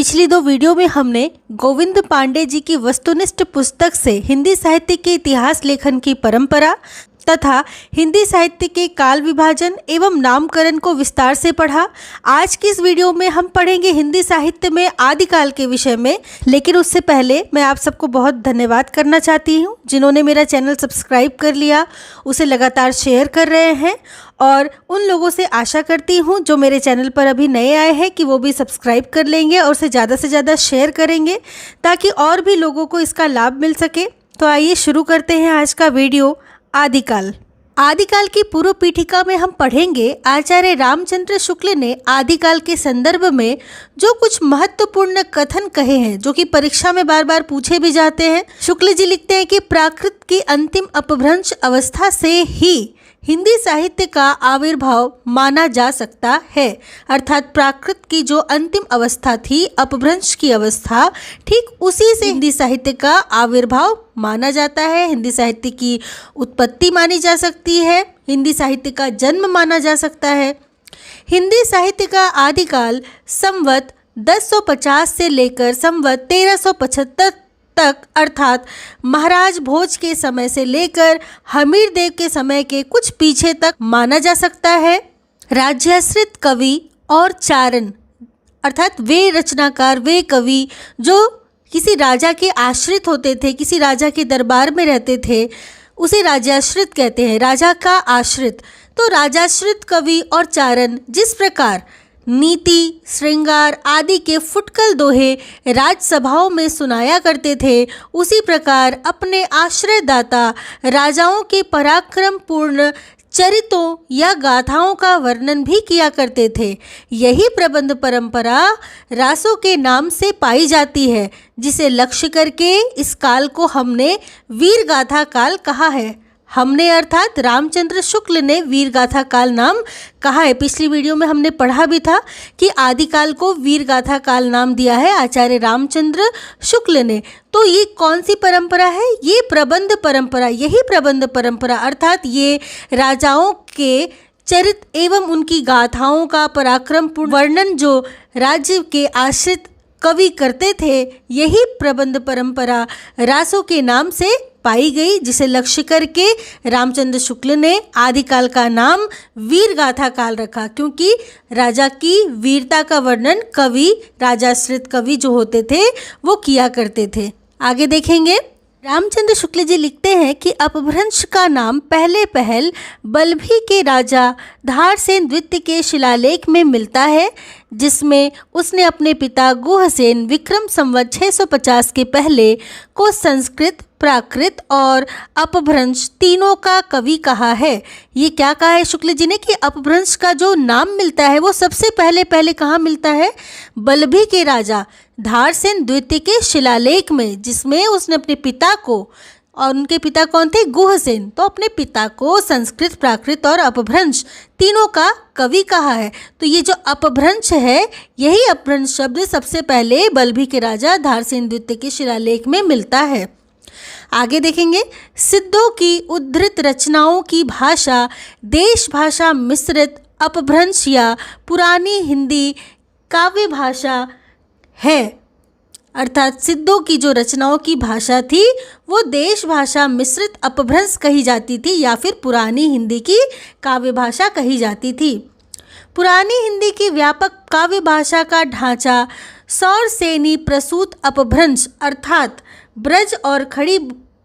पिछली दो वीडियो में हमने गोविंद पांडे जी की वस्तुनिष्ठ पुस्तक से हिंदी साहित्य के इतिहास लेखन की परंपरा तथा हिंदी साहित्य के काल विभाजन एवं नामकरण को विस्तार से पढ़ा। आज की इस वीडियो में हम पढ़ेंगे हिंदी साहित्य में आदिकाल के विषय में। लेकिन उससे पहले मैं आप सबको बहुत धन्यवाद करना चाहती हूँ जिन्होंने मेरा चैनल सब्सक्राइब कर लिया, उसे लगातार शेयर कर रहे हैं। और उन लोगों से आशा करती हूँ जो मेरे चैनल पर अभी नए आए हैं कि वो भी सब्सक्राइब कर लेंगे और उसे ज़्यादा से ज़्यादा शेयर करेंगे ताकि और भी लोगों को इसका लाभ मिल सके। तो आइए शुरू करते हैं आज का वीडियो। आदिकाल। आदिकाल की पूर्व पीठिका में हम पढ़ेंगे आचार्य रामचंद्र शुक्ल ने आदिकाल के संदर्भ में जो कुछ महत्वपूर्ण कथन कहे हैं जो कि परीक्षा में बार बार पूछे भी जाते हैं। शुक्ल जी लिखते हैं कि प्राकृत की अंतिम अपभ्रंश अवस्था से ही हिंदी साहित्य का आविर्भाव माना जा सकता है। अर्थात प्राकृत की जो अंतिम अवस्था थी, अपभ्रंश की अवस्था, ठीक उसी से हिंदी साहित्य का आविर्भाव माना जाता है। हिंदी साहित्य की उत्पत्ति मानी जा सकती है, हिंदी साहित्य का जन्म माना जा सकता है। हिंदी साहित्य का आदिकाल संवत 1050 से लेकर संवत 1375 तक अर्थात महाराज भोज के समय से लेकर हमीर देव के समय के कुछ पीछे तक माना जा सकता है। राज्याश्रित कवि और चारण अर्थात वे रचनाकार, वे कवि जो किसी राजा के आश्रित होते थे, किसी राजा के दरबार में रहते थे, उसे राज्याश्रित कहते हैं, राजा का आश्रित। तो राजाश्रित कवि और चारण जिस प्रकार नीति, श्रृंगार आदि के फुटकल दोहे राजसभाओं में सुनाया करते थे, उसी प्रकार अपने आश्रयदाता राजाओं के पराक्रमपूर्ण चरितों या गाथाओं का वर्णन भी किया करते थे। यही प्रबंध परंपरा रासों के नाम से पाई जाती है, जिसे लक्ष्य करके इस काल को हमने वीर गाथा काल कहा है। हमने अर्थात रामचंद्र शुक्ल ने वीर गाथा काल नाम कहा है। पिछली वीडियो में हमने पढ़ा भी था कि आदिकाल को वीर गाथा काल नाम दिया है आचार्य रामचंद्र शुक्ल ने। तो ये कौन सी परंपरा है? ये प्रबंध परंपरा। यही प्रबंध परंपरा अर्थात ये राजाओं के चरित एवं उनकी गाथाओं का पराक्रमपूर्ण वर्णन जो राज्य के आश्रित कवि करते थे, यही प्रबंध परंपरा रासों के नाम से पाई गई, जिसे लक्ष्य करके रामचंद्र शुक्ल ने आदिकाल का नाम वीर गाथा काल रखा, क्योंकि राजा की वीरता का वर्णन कवि, राजाश्रित कवि जो होते थे वो किया करते थे। आगे देखेंगे। रामचंद्र शुक्ल जी लिखते हैं कि अपभ्रंश का नाम पहले पहल बल्भी के राजा धारसेन द्वितीय के शिलालेख में मिलता है, जिसमें उसने अपने पिता गुहसेन विक्रम संवत 650 के पहले को संस्कृत, प्राकृत और अपभ्रंश तीनों का कवि कहा है। ये क्या कहा है शुक्ल जी ने कि अपभ्रंश का जो नाम मिलता है वो सबसे पहले कहाँ मिलता है? बल्भी के राजा धारसेन द्वितीय के शिलालेख में, जिसमें उसने अपने पिता को, और उनके पिता कौन थे? गुहसेन। तो अपने पिता को संस्कृत, प्राकृत और अपभ्रंश तीनों का कवि कहा है। तो ये जो अपभ्रंश है, यही अपभ्रंश शब्द सबसे पहले बल्भी के राजा धारसेन द्वितीय के शिलालेख में मिलता है। आगे देखेंगे। सिद्धों की उद्धृत रचनाओं की भाषा देश भाषा मिश्रित अपभ्रंश या पुरानी हिंदी काव्य भाषा है। अर्थात सिद्धों की जो रचनाओं की भाषा थी वो देश भाषा मिश्रित अपभ्रंश कही जाती थी या फिर पुरानी हिंदी की काव्य भाषा कही जाती थी। पुरानी हिंदी की व्यापक काव्य भाषा का ढांचा सौरसेनी प्रसूत अपभ्रंश अर्थात ब्रज और खड़ी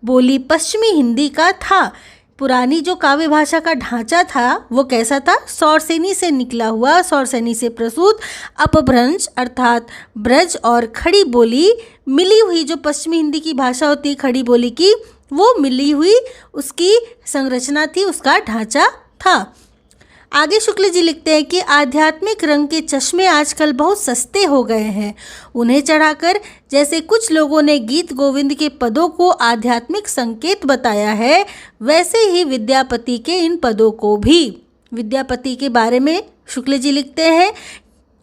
बोली पश्चिमी हिंदी का था। पुरानी जो काव्य भाषा का ढांचा था वो कैसा था? सौरसेनी से निकला हुआ, सौरसेनी से प्रसूत अपभ्रंश अर्थात ब्रज और खड़ी बोली मिली हुई जो पश्चिमी हिंदी की भाषा होती है, खड़ी बोली की, वो मिली हुई उसकी संरचना थी, उसका ढांचा था। आगे शुक्ल जी लिखते हैं कि आध्यात्मिक रंग के चश्मे आजकल बहुत सस्ते हो गए हैं। उन्हें चढ़ाकर जैसे कुछ लोगों ने गीत गोविंद के पदों को आध्यात्मिक संकेत बताया है, वैसे ही विद्यापति के इन पदों को भी। विद्यापति के बारे में शुक्ल जी लिखते हैं।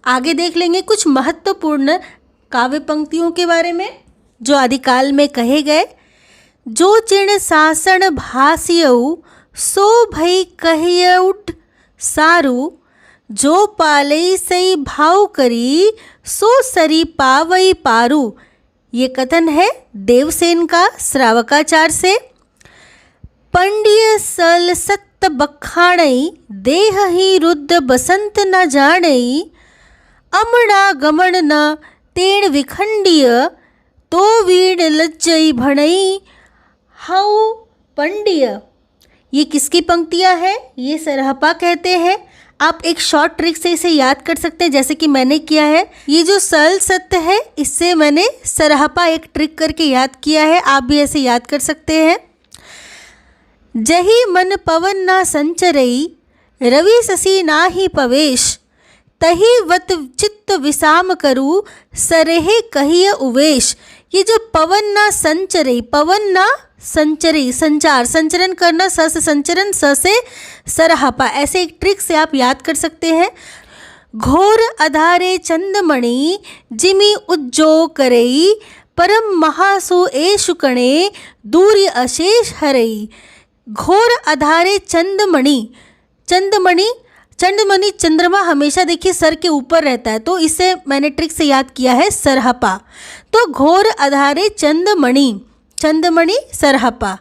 आगे देख लेंगे कुछ महत्वपूर्ण काव्य पंक्तियों के बारे में जो आदिकाल में कहे गए। जो चिण सासन भासियऊ सो भई कहियउट सारू, जो पालई सई भाव करी, सो सरी पावई पारू। ये कथन है देवसेन का श्रावकाचार्य से। पंडिय सल सत्त बखाणई, देह ही रुद्ध बसंत न जानई। अमड़ा गमन न तेण विखंडिय, तो वीण लज्जई भणई। हाउ पंडिय, ये किसकी पंक्तियाँ हैं? ये सरहपा कहते हैं। आप एक शॉर्ट ट्रिक से इसे याद कर सकते हैं, जैसे कि मैंने किया है। ये जो सल सत्य है, इससे मैंने सरहपा एक ट्रिक करके याद किया है। आप भी ऐसे याद कर सकते हैं। जही मन पवन ना संचरई, रवि शशि ना ही पवेश। तही वत चित्त विसाम करू, सरेहे कहिय उवेश। ये जो पवन ना संचरई, पवन ना संचरी, संचार, संचरण करना, स से संचरण, स से सरहपा, ऐसे एक ट्रिक से आप याद कर सकते हैं। घोर अधारे चंदमणि, जिमी उज्जो करई। परम महासु एषु कणे, दूर्य अशेष हरई। घोर अधारे चंदमणि, चंदमणि, चंद्रमणि, चंद्रमा हमेशा देखिए सर के ऊपर रहता है, तो इसे मैंने ट्रिक से याद किया है सरहपा। तो घोर अधारे चंदमणि, चंदमणि सरहपा।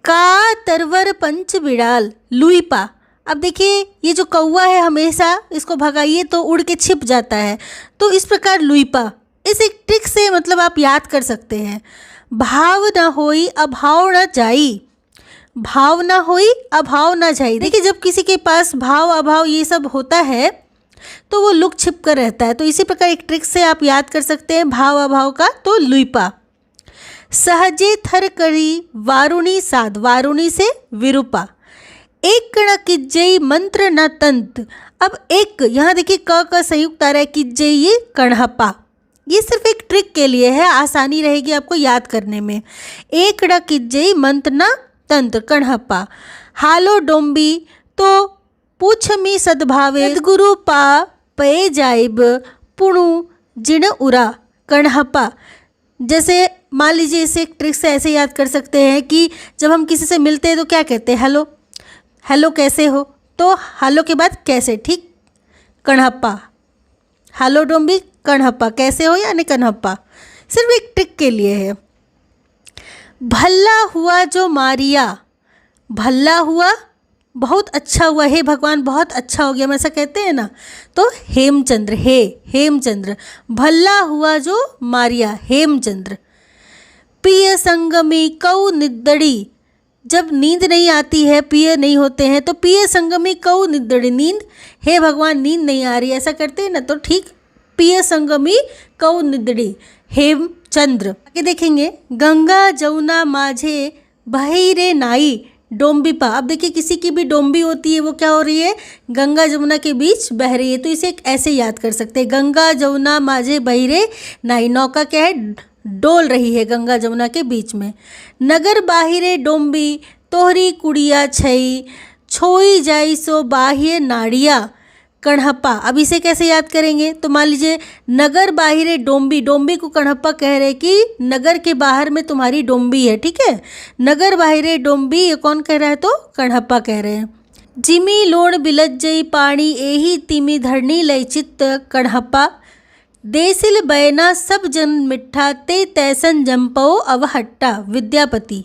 का तरवर पंच बिड़ाल, लुईपा। अब देखिए ये जो कौवा है, हमेशा इसको भगाइए तो उड़ के छिप जाता है, तो इस प्रकार लुईपा, इस एक ट्रिक से मतलब आप याद कर सकते हैं। भाव न होई अभाव न जाई, भाव ना होई अभाव ना जाई। देखिए जब किसी के पास भाव अभाव ये सब होता है तो वो लुक छिप कर रहता है, तो इसी प्रकार एक ट्रिक से आप याद कर सकते हैं भाव अभाव का। तो लुईपा। सहजे थर करी वारुणी साध, वारुणी से विरूपा। एक कण किज्जई मंत्र न तंत। अब एक, यहाँ देखिए क का संयुक्त आ रहा है, किज्जई ये कणहपा। ये सिर्फ एक ट्रिक के लिए है, आसानी रहेगी आपको याद करने में। एक कण किज्जई मंत्र न तंत्र, कणहपा। हालो डोंबी, तो पूछमी सद्भावे। सद्गुरु पा पये जाइब, पुणु जिण उरा, कणहपा। जैसे मान लीजिए इसे एक ट्रिक से ऐसे याद कर सकते हैं कि जब हम किसी से मिलते हैं तो क्या कहते हैं? हेलो, हेलो कैसे हो, तो हेलो के बाद कैसे, ठीक, कणहपा। हालो डोंबी, कणहपा, कैसे हो यानी कणहपा। सिर्फ एक ट्रिक के लिए है। भल्ला हुआ जो मारिया, भल्ला हुआ बहुत अच्छा हुआ, हे भगवान बहुत अच्छा हो गया, हम ऐसा कहते हैं ना। तो हेमचंद्र, हे हेमचंद्र। भल्ला हुआ जो मारिया, हेमचंद्र। पिय संगमी कौ निद्दड़ी, जब नींद नहीं आती है, पिय नहीं होते हैं, तो पिय संगमी कौ निद्दड़ी, नींद, हे भगवान नींद नहीं आ रही, ऐसा करते हैं ना, तो ठीक, पिय संगमी कौ निद्दड़ी, हेमचंद्र। आगे देखेंगे, गंगा जमुना माझे बहिरे नाई, डोंबिपा। अब देखिए किसी की भी डोंबी होती है, वो क्या हो रही है? गंगा जमुना के बीच बह रही है, तो इसे ऐसे याद कर सकते हैं, गंगा जमुना माझे बहिरे नाई। नौका क्या है? डोल रही है गंगा जमुना के बीच में। नगर बाहिरे डोंबी, तोहरी कुड़िया छई, छोई जाई सो बाह्य नाड़िया, कणहपा। अब इसे कैसे याद करेंगे? तो मान लीजिए नगर बाहिरे डोंबी, डोंबी को कणहपा कह रहे कि नगर के बाहर में तुम्हारी डोंबी है, ठीक है। नगर बाहिरे डोंबी, ये कौन कह रहा है? तो कणहपा कह रहे हैं। जिमी लोण बिलज्जई पाणी, एही तिमी धरनी लय चित्त, कणहपा। देसिल बयना सब जन मिठा, ते तैसन जंपो अवहट्टा, विद्यापति।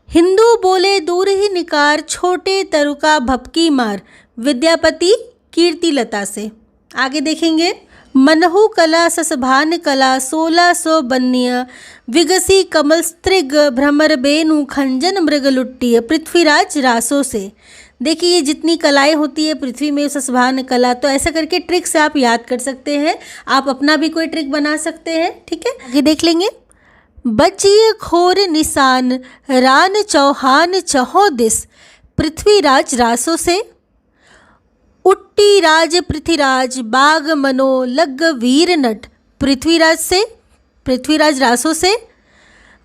हिंदू बोले दूर ही निकार, छोटे तरुका भपकी मार, विद्यापति कीर्तिलता से। आगे देखेंगे, मनहु कला ससभान कला, 1600 बन्य, विगसी कमल स्त्रिग, भ्रमर बेनु खंजन मृग लुट्टिय, पृथ्वीराज रासो से। देखिए ये जितनी कलाएं होती है पृथ्वी में, ससभान कला, तो ऐसा करके ट्रिक से आप याद कर सकते हैं। आप अपना भी कोई ट्रिक बना सकते हैं, ठीक है। आगे देख लेंगे, बचिए खोर निशान, रान चौहान चहो दिस, पृथ्वीराज रासो से। उट्टी राज पृथ्वीराज, बाग मनो लग वीर नट, पृथ्वीराज से, पृथ्वीराज रासो से।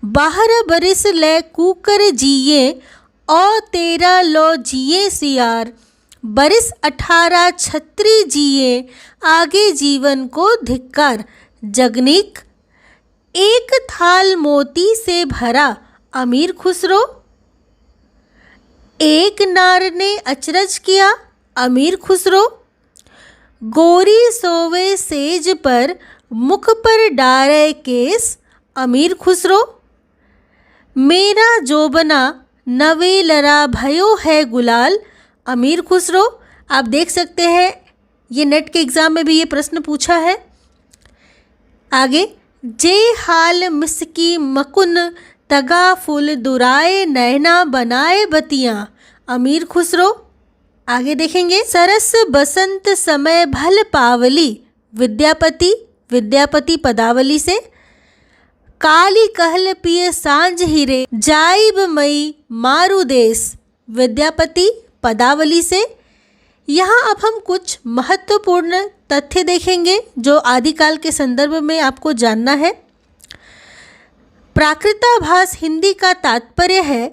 बाहर बरिस ले कूकर जिए, और 13 लो जिए सियार, बरिस 18 छत्री जिए, आगे जीवन को धिक्कार, जगनीक। एक थाल मोती से भरा, अमीर खुसरो। एक नार ने अचरज किया, अमीर खुसरो। गोरी सोवे सेज पर, मुख पर डारे केस, अमीर खुसरो। मेरा जोबना नवे लरा भयो है गुलाल, अमीर खुसरो। आप देख सकते हैं ये नेट के एग्ज़ाम में भी ये प्रश्न पूछा है। आगे, जे हाल मिसकी मकुन, तगा फुल दुराए नैना बनाए बतियाँ, अमीर खुसरो। आगे देखेंगे, सरस बसंत समय भल पावली, विद्यापति, विद्यापति पदावली से। काली कहल पिए सांझ हिरे, जाइब मई मारू देश, विद्यापति पदावली से। यहाँ अब हम कुछ महत्वपूर्ण तथ्य देखेंगे जो आदिकाल के संदर्भ में आपको जानना है। प्राकृताभास हिंदी का तात्पर्य है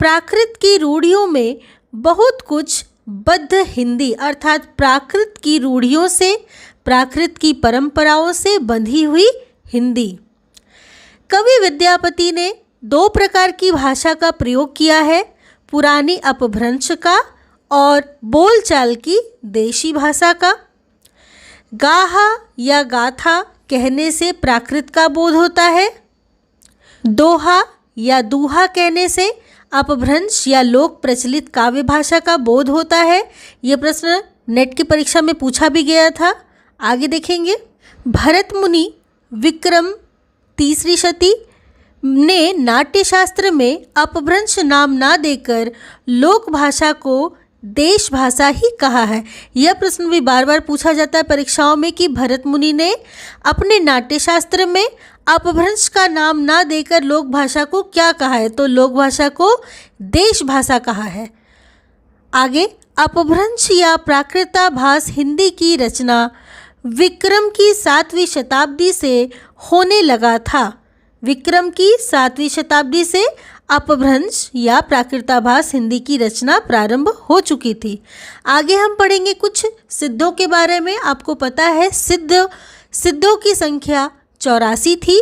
प्राकृत की रूढ़ियों में बहुत कुछ बद्ध हिंदी, अर्थात प्राकृत की रूढ़ियों से, प्राकृत की परंपराओं से बंधी हुई हिंदी। कवि विद्यापति ने दो प्रकार की भाषा का प्रयोग किया है, पुरानी अपभ्रंश का और बोलचाल की देशी भाषा का। गाहा या गाथा कहने से प्राकृत का बोध होता है। दोहा या दूहा कहने से अपभ्रंश या लोक प्रचलित काव्य भाषा का बोध होता है। ये प्रश्न नेट की परीक्षा में पूछा भी गया था। आगे देखेंगे, भरत मुनि विक्रम तीसरी शती ने नाट्यशास्त्र में अपभ्रंश नाम ना देकर लोक भाषा को देश भाषा ही कहा है। यह प्रश्न भी बार बार पूछा जाता है परीक्षाओं में कि भरत मुनि ने अपने नाट्यशास्त्र में अपभ्रंश का नाम ना देकर लोक भाषा को क्या कहा है, तो लोक भाषा को देश भाषा कहा है। आगे, अपभ्रंश या प्राकृताभास हिंदी की रचना विक्रम की 7वीं शताब्दी से होने लगा था। विक्रम की 7वीं शताब्दी से अपभ्रंश या प्राकृताभास हिंदी की रचना प्रारंभ हो चुकी थी। आगे हम पढ़ेंगे कुछ सिद्धों के बारे में। आपको पता है सिद्धों की संख्या 84 थी,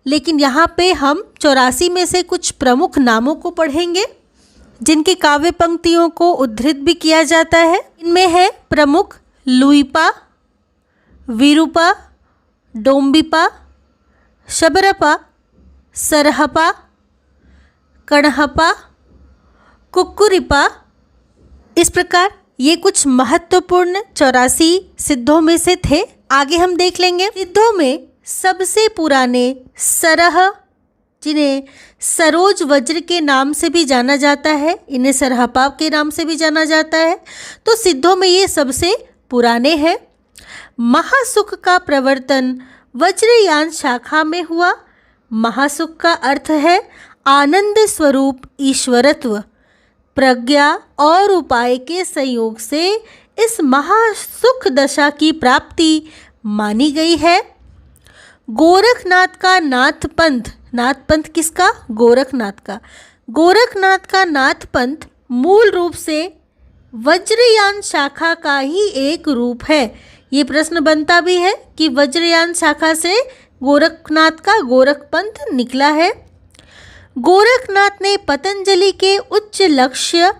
लेकिन यहाँ पे हम 84 में से कुछ प्रमुख नामों को पढ़ेंगे जिनकी काव्य पंक्तियों को उद्धृत भी किया जाता है। इनमें है प्रमुख लुइपा, विरूपा, डोम्बिपा, शबरपा, सरहपा, कणहपा, कुक्कुरिपा। इस प्रकार ये कुछ महत्वपूर्ण 84 सिद्धों में से थे। आगे हम देख लेंगे, सिद्धों में सबसे पुराने सरह, जिन्हें सरोज वज्र के नाम से भी जाना जाता है, इन्हें सरहपा के नाम से भी जाना जाता है, तो सिद्धों में ये सबसे पुराने हैं। महासुख का प्रवर्तन वज्रयान शाखा में हुआ। महासुख का अर्थ है आनंद स्वरूप ईश्वरत्व। प्रज्ञा और उपाय के संयोग से इस महासुख दशा की प्राप्ति मानी गई है। गोरखनाथ का नाथ पंथ, नाथ पंथ किसका? गोरखनाथ का। गोरखनाथ का नाथ पंथ मूल रूप से वज्रयान शाखा का ही एक रूप है। ये प्रश्न बनता भी है कि वज्रयान शाखा से गोरखनाथ का गोरखपंथ निकला है। गोरखनाथ ने पतंजलि के उच्च लक्ष्य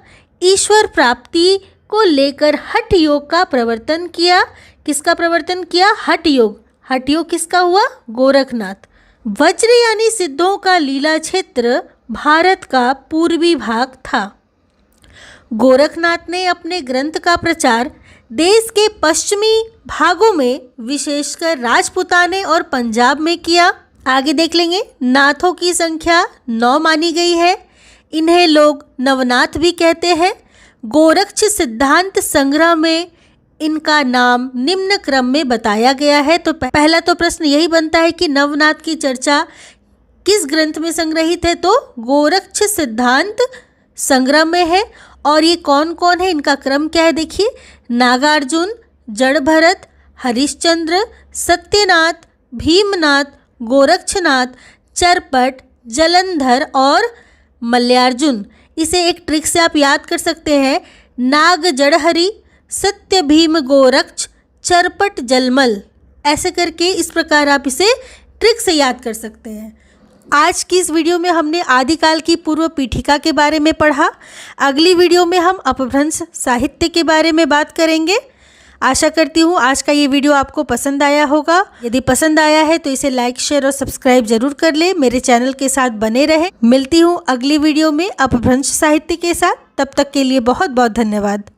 ईश्वर प्राप्ति को लेकर हठ योग का प्रवर्तन किया। किसका प्रवर्तन किया? हठ योग। हठ योग किसका हुआ? गोरखनाथ। वज्र यानी सिद्धों का लीला क्षेत्र भारत का पूर्वी भाग था। गोरखनाथ ने अपने ग्रंथ का प्रचार देश के पश्चिमी भागों में विशेषकर राजपुताने और पंजाब में किया। आगे देख लेंगे, नाथों की संख्या 9 मानी गई है। इन्हें लोग नवनाथ भी कहते हैं। गोरक्ष सिद्धांत संग्रह में इनका नाम निम्न क्रम में बताया गया है। तो पहला तो प्रश्न यही बनता है कि नवनाथ की चर्चा किस ग्रंथ में संग्रहित है? तो गोरक्ष सिद्धांत संग्रह में है। और ये कौन कौन है, इनका क्रम क्या है देखिए। नागार्जुन, जड़भरत, हरिश्चंद्र, सत्यनाथ, भीमनाथ, गोरक्षनाथ, चरपट, जलंधर और मल्यार्जुन। इसे एक ट्रिक से आप याद कर सकते हैं। नाग जड़हरी, सत्य भीम गोरक्ष, चरपट जलमल, ऐसे करके इस प्रकार आप इसे ट्रिक से याद कर सकते हैं। आज की इस वीडियो में हमने आदिकाल की पूर्व पीठिका के बारे में पढ़ा। अगली वीडियो में हम अपभ्रंश साहित्य के बारे में बात करेंगे। आशा करती हूँ आज का ये वीडियो आपको पसंद आया होगा। यदि पसंद आया है तो इसे लाइक, शेयर और सब्सक्राइब जरूर कर ले। मेरे चैनल के साथ बने रहे। मिलती हूँ अगली वीडियो में अपभ्रंश साहित्य के साथ। तब तक के लिए बहुत बहुत धन्यवाद।